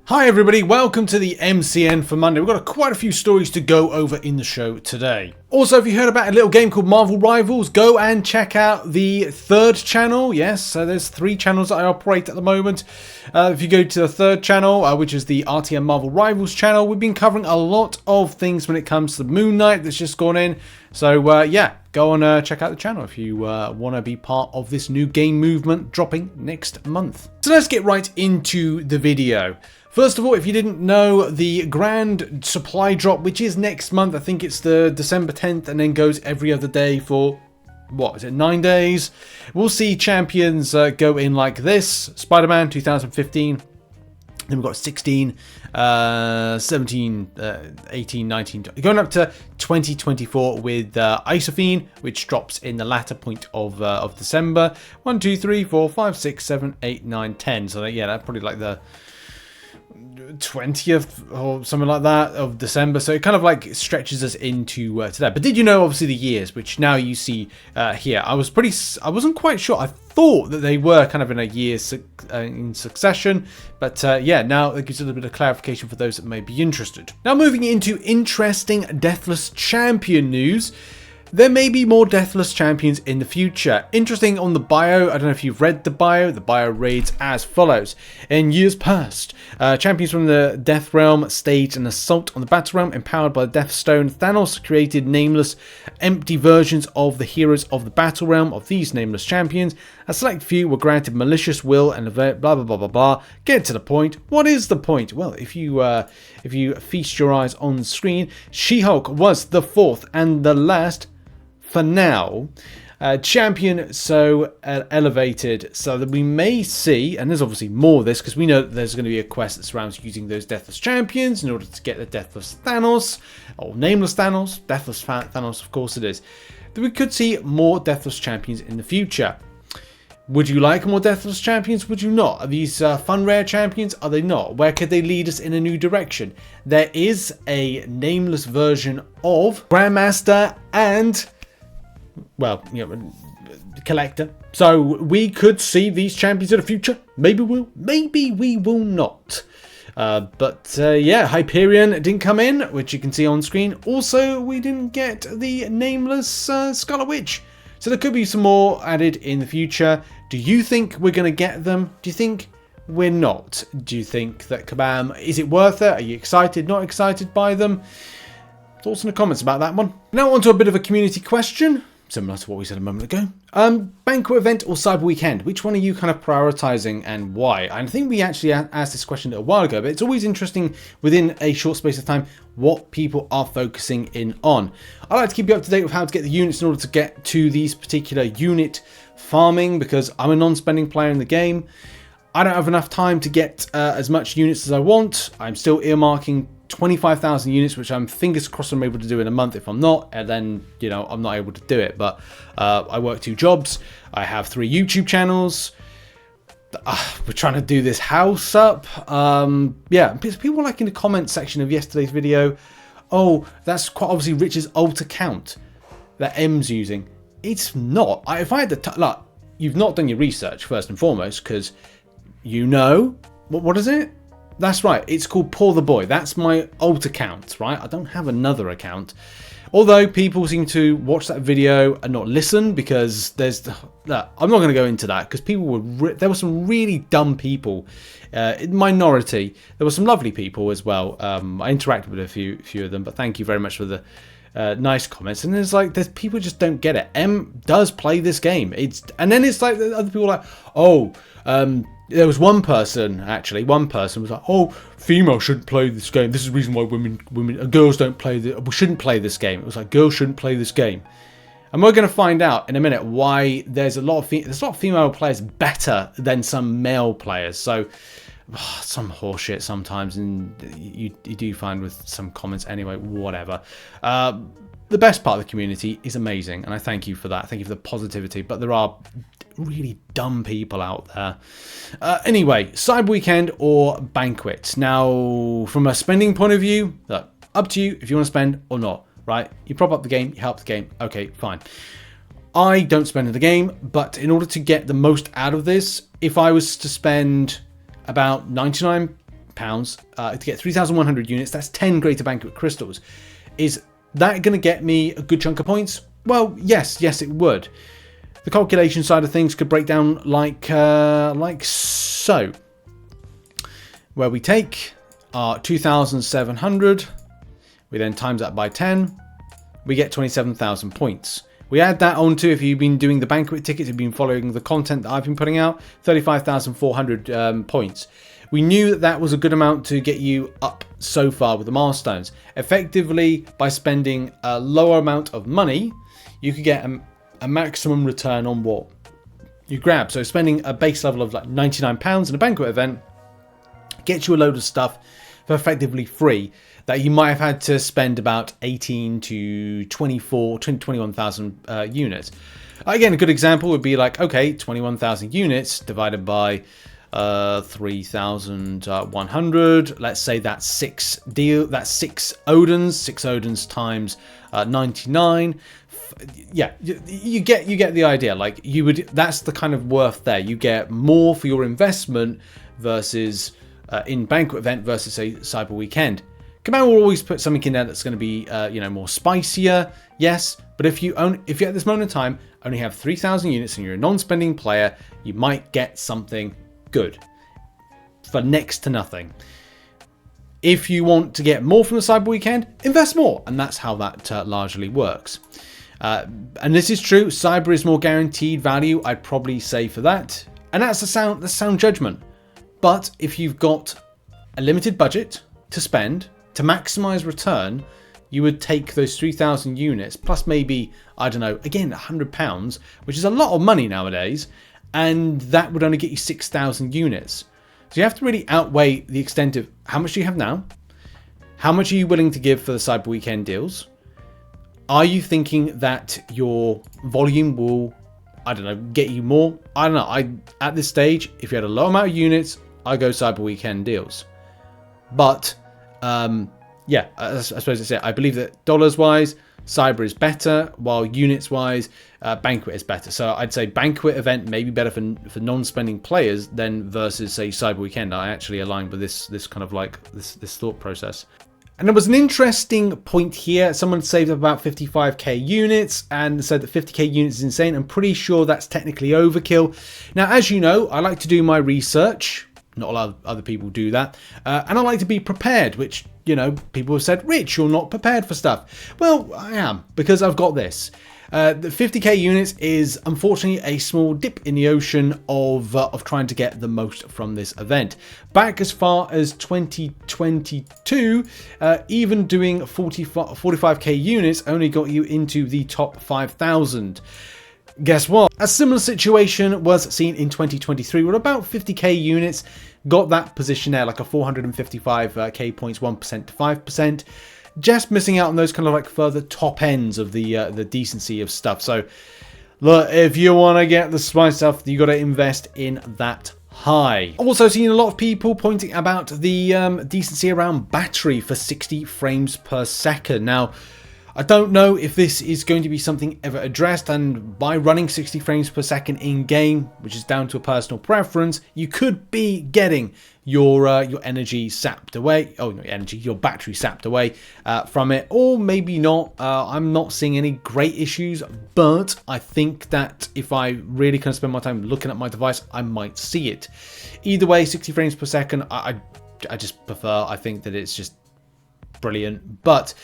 Hi everybody, welcome to the MCN for Monday. We've got quite a few stories to go over in the show today. Also, if you heard about a little game called Marvel Rivals, go and check out the third channel. Yes, so there's 3 channels that I operate at the moment. If you go to the third channel, which is the RTM Marvel Rivals channel, we've been covering a lot of things when it comes to the Moon Knight that's just gone in. So yeah, go and check out the channel if you want to be part of this new game movement dropping next month. So let's get right into the video. First of all, if you didn't know, the grand supply drop, which is next month, I think it's the December 10th, and then goes every other day for, what is it, 9 days? We'll see champions go in like this. Spider-Man 2015. Then we've got 16, 17, 18, 19, going up to 2024 with Isophyene, which drops in the latter point of December. 1, 2, 3, 4, 5, 6, 7, 8, 9, 10. So yeah, that's probably like the 20th or something like that of December, so it kind of like stretches us into to that. But did you know, obviously, the years, which now you see here, I wasn't quite sure. I thought that they were kind of in a year in succession, but yeah, now it gives a little bit of clarification for those that may be interested. Now, moving into interesting Deathless champion news. There may be more Deathless champions in the future. Interesting on the bio, I don't know if you've read the bio reads as follows. In years past, champions from the Death Realm staged an assault on the Battle Realm empowered by the Death Stone. Thanos created nameless, empty versions of the heroes of the Battle Realm of these nameless champions. A select few were granted malicious will and blah blah blah blah blah. Get to the point. What is the point? Well, if you feast your eyes on the screen, She-Hulk was the 4th and the last, for now, champion so elevated, so that we may see, and there's obviously more of this because we know that there's going to be a quest that surrounds using those Deathless champions in order to get the Deathless Thanos, or Nameless Thanos, Deathless Thanos, of course it is. That we could see more Deathless champions in the future. Would you like more Deathless champions? Would you not? Are these fun rare champions? Are they not? Where could they lead us in a new direction? There is a nameless version of Grandmaster and, well, you know, Collector. So we could see these champions in the future. Maybe we will not. But yeah, Hyperion didn't come in, which you can see on screen. Also, we didn't get the nameless Scarlet Witch. So there could be some more added in the future. Do you think we're going to get them? Do you think we're not? Do you think that Kabam, is it worth it? Are you excited, not excited by them? Thoughts in the comments about that one. Now on to a bit of a community question, similar to what we said a moment ago. Banquet event or Cyber Weekend? Which one are you kind of prioritizing and why? I think we actually asked this question a while ago, but it's always interesting within a short space of time what people are focusing in on. I like to keep you up to date with how to get the units in order to get to these particular unit farming, because I'm a non-spending player in the game. I don't have enough time to get as much units as I want. I'm still earmarking 25,000 units, which I'm fingers crossed I'm able to do in a month. If I'm not, and then, you know, I'm not able to do it. But I work 2 jobs. I have 3 YouTube channels. We're trying to do this house up. Yeah, people were like in the comment section of yesterday's video, oh, that's quite obviously Rich's alt account that M's using. It's not. If I had the look, you've not done your research first and foremost, because you know what is it? That's right, it's called Paul the Boy. That's my alt account, right? I don't have another account. Although people seem to watch that video and not listen, because there's... I'm not going to go into that, because people were... there were some really dumb people. Minority. There were some lovely people as well. I interacted with a few of them, but thank you very much for the nice comments. And there's like... there's people just don't get it. M does play this game. And then it's like other people are like, oh... there was one person was like, oh, females shouldn't play this game. This is the reason why girls don't play shouldn't play this game. It was like, girls shouldn't play this game. And we're going to find out in a minute why there's a lot of female players better than some male players. So some horseshit sometimes, and you do find with some comments anyway, whatever. The best part of the community is amazing, and I thank you for that. Thank you for the positivity, but there are really dumb people out there. Anyway, Cyber Weekend or Banquet. Now, from a spending point of view, look, up to you if you want to spend or not, right? You prop up the game, you help the game, okay, fine. I don't spend in the game, but in order to get the most out of this, if I was to spend about 99 to get 3,100 units. That's 10 Greater Banquet crystals. Is that going to get me a good chunk of points? Well, yes, it would. The calculation side of things could break down like so, where we take our 2,700, we then times that by 10, we get 27,000 points. We add that on to, if you've been doing the Banquet tickets, you've been following the content that I've been putting out, 35,400 points. We knew that that was a good amount to get you up so far with the milestones. Effectively, by spending a lower amount of money, you could get a maximum return on what you grab. So spending a base level of like £99 in a Banquet event gets you a load of stuff for effectively free that you might have had to spend about 18 to 21,000 units. Again, a good example would be like, okay, 21,000 units divided by 3,100. Let's say that's six Odins. 6 Odins times 99. Yeah, you get the idea. Like that's the kind of worth there. You get more for your investment versus in Banquet event versus say Cyber Weekend. Kabam will always put something in there that's going to be more spicier, yes. But if you at this moment in time only have 3,000 units and you're a non-spending player, you might get something good for next to nothing. If you want to get more from the Cyber Weekend, invest more, and that's how that largely works. And this is true. Cyber is more guaranteed value, I'd probably say for that, and that's a sound judgment. But if you've got a limited budget to spend to maximize return, you would take those 3,000 units plus maybe, I don't know, again £100, which is a lot of money nowadays, and that would only get you 6,000 units. So you have to really outweigh the extent of how much do you have now, how much are you willing to give for the Cyber Weekend deals. Are you thinking that your volume will, I don't know, get you more? I don't know. At this stage, if you had a low amount of units, I go Cyber Weekend deals. But yeah, I suppose it's it. I believe that dollars wise, Cyber is better, while units wise, Banquet is better. So I'd say Banquet event may be better for non-spending players than versus say Cyber Weekend. I actually align with this kind of like this thought process. And there was an interesting point here. Someone saved up about 55k units and said that 50k units is insane. I'm pretty sure that's technically overkill. Now, as you know, I like to do my research. Not a lot of other people do that. And I like to be prepared, which, people have said, Rich, you're not prepared for stuff. Well, I am, because I've got this. The 50k units is unfortunately a small dip in the ocean of trying to get the most from this event. Back as far as 2022, even doing 45k units only got you into the top 5,000. Guess what? A similar situation was seen in 2023 where about 50k units got that position there, like a 455k points, 1% to 5%. Just missing out on those kind of like further top ends of the decency of stuff. So look, if you want to get the spice stuff, you got to invest in that high. Also seen a lot of people pointing about the decency around battery for 60 frames per second. Now, I don't know if this is going to be something ever addressed, and by running 60 frames per second in game, which is down to a personal preference, you could be getting your energy sapped away. Oh, not energy, your battery sapped away from it, or maybe not. I'm not seeing any great issues, but I think that if I really kind of spend my time looking at my device, I might see it. Either way, 60 frames per second, I just prefer. I think that it's just brilliant, but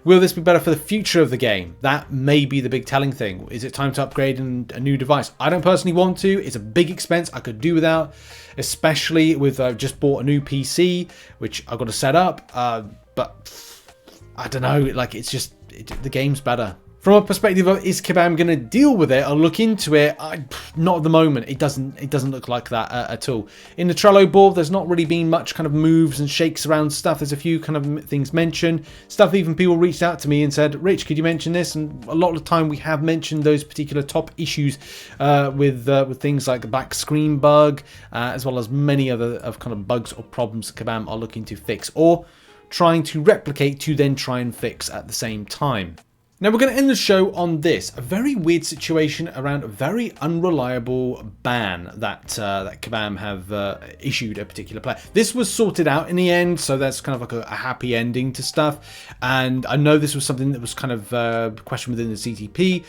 will this be better for the future of the game? That may be the big telling thing. Is it time to upgrade a new device? I don't personally want to. It's a big expense I could do without, especially with just bought a new PC, which I've got to set up. But I don't know, like the game's better. From a perspective of is Kabam going to deal with it or look into it? Not at the moment. It doesn't look like that at all. In the Trello board, there's not really been much kind of moves and shakes around stuff. There's a few kind of things mentioned. Stuff even people reached out to me and said, Rich, could you mention this? And a lot of the time we have mentioned those particular top issues with things like the back screen bug, as well as many other kind of bugs or problems that Kabam are looking to fix or trying to replicate to then try and fix at the same time. Now we're going to end the show on this, a very weird situation around a very unreliable ban that Kabam have issued a particular player. This was sorted out in the end, so that's kind of like a happy ending to stuff. And I know this was something that was kind of questioned within the CTP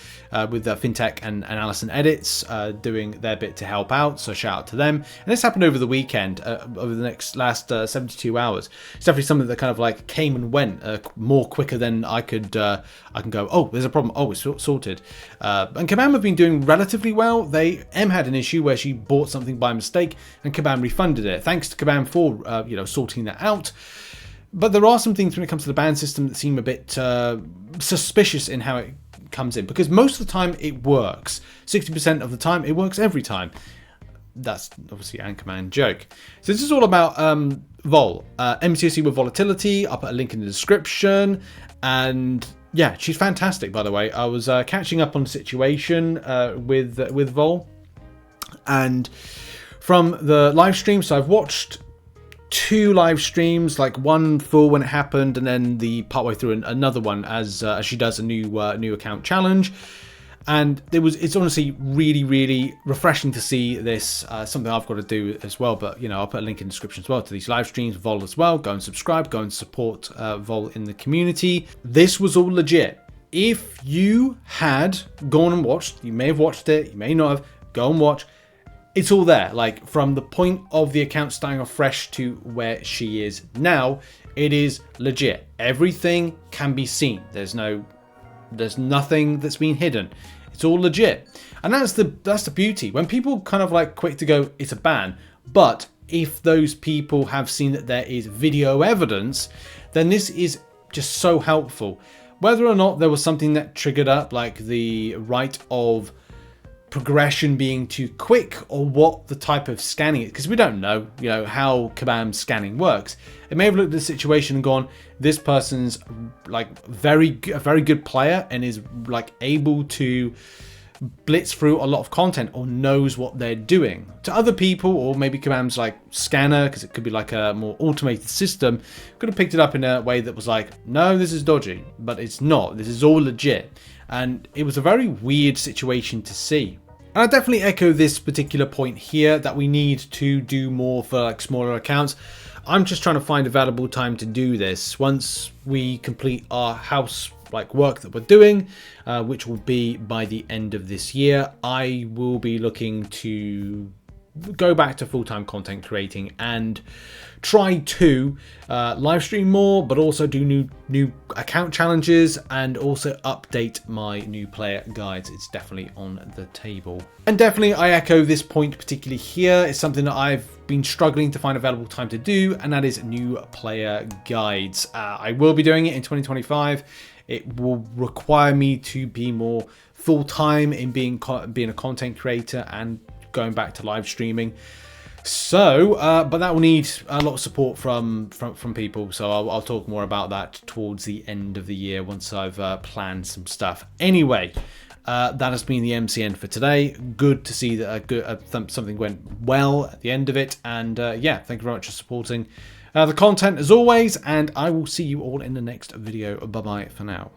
with Fintech and Allison Edits doing their bit to help out, so shout out to them. And this happened over the weekend, over the last 72 hours. It's definitely something that kind of like came and went more quicker than I can go, oh, there's a problem, oh, it's sorted. And Kabam have been doing relatively well. Em had an issue where she bought something by mistake and Kabam refunded it. Thanks to Kabam for sorting that out. But there are some things when it comes to the ban system that seem a bit suspicious in how it comes in, because most of the time it works. 60% of the time it works every time. That's obviously Anchorman joke. So this is all about Vol, MCOC with volatility. I'll put a link in the description. And yeah, she's fantastic, by the way. I was catching up on the situation with Vol, and from the live stream. So I've watched 2 live streams, like one full when it happened, and then the partway through another one as she does a new account challenge. And it's honestly really, really refreshing to see this. Something I've got to do as well, but I'll put a link in the description as well to these live streams, Vol as well. Go and subscribe, go and support Vol in the community. This was all legit. If you had gone and watched, you may have watched it, you may not have, go and watch. It's all there, like from the point of the account starting off fresh to where she is now. It is legit. Everything can be seen. There's nothing that's been hidden. It's all legit. And that's the beauty. When people kind of like quick to go, it's a ban, but if those people have seen that there is video evidence, then this is just so helpful. Whether or not there was something that triggered up, like the right of progression being too quick, or what the type of scanning is, because we don't know, how Kabam's scanning works. It may have looked at the situation and gone, this person's like a very good player and is like able to blitz through a lot of content or knows what they're doing. To other people, or maybe Kabam's like scanner, because it could be like a more automated system, could have picked it up in a way that was like, no, this is dodgy, but it's not. This is all legit. And it was a very weird situation to see. And I definitely echo this particular point here, that we need to do more for like smaller accounts. I'm just trying to find available time to do this. Once we complete our house like work that we're doing, which will be by the end of this year, I will be looking to go back to full-time content creating and try to live stream more, but also do new account challenges and also update my new player guides. It's definitely on the table. And definitely I echo this point particularly here. It's something that I've been struggling to find available time to do, and that is new player guides. I will be doing it in 2025. It will require me to be more full-time in being a content creator and going back to live streaming. So, but that will need a lot of support from people. So I'll talk more about that towards the end of the year once I've planned some stuff. Anyway, that has been the MCN for today. Good to see that something went well at the end of it. And yeah, thank you very much for supporting the content as always. And I will see you all in the next video. Bye bye for now.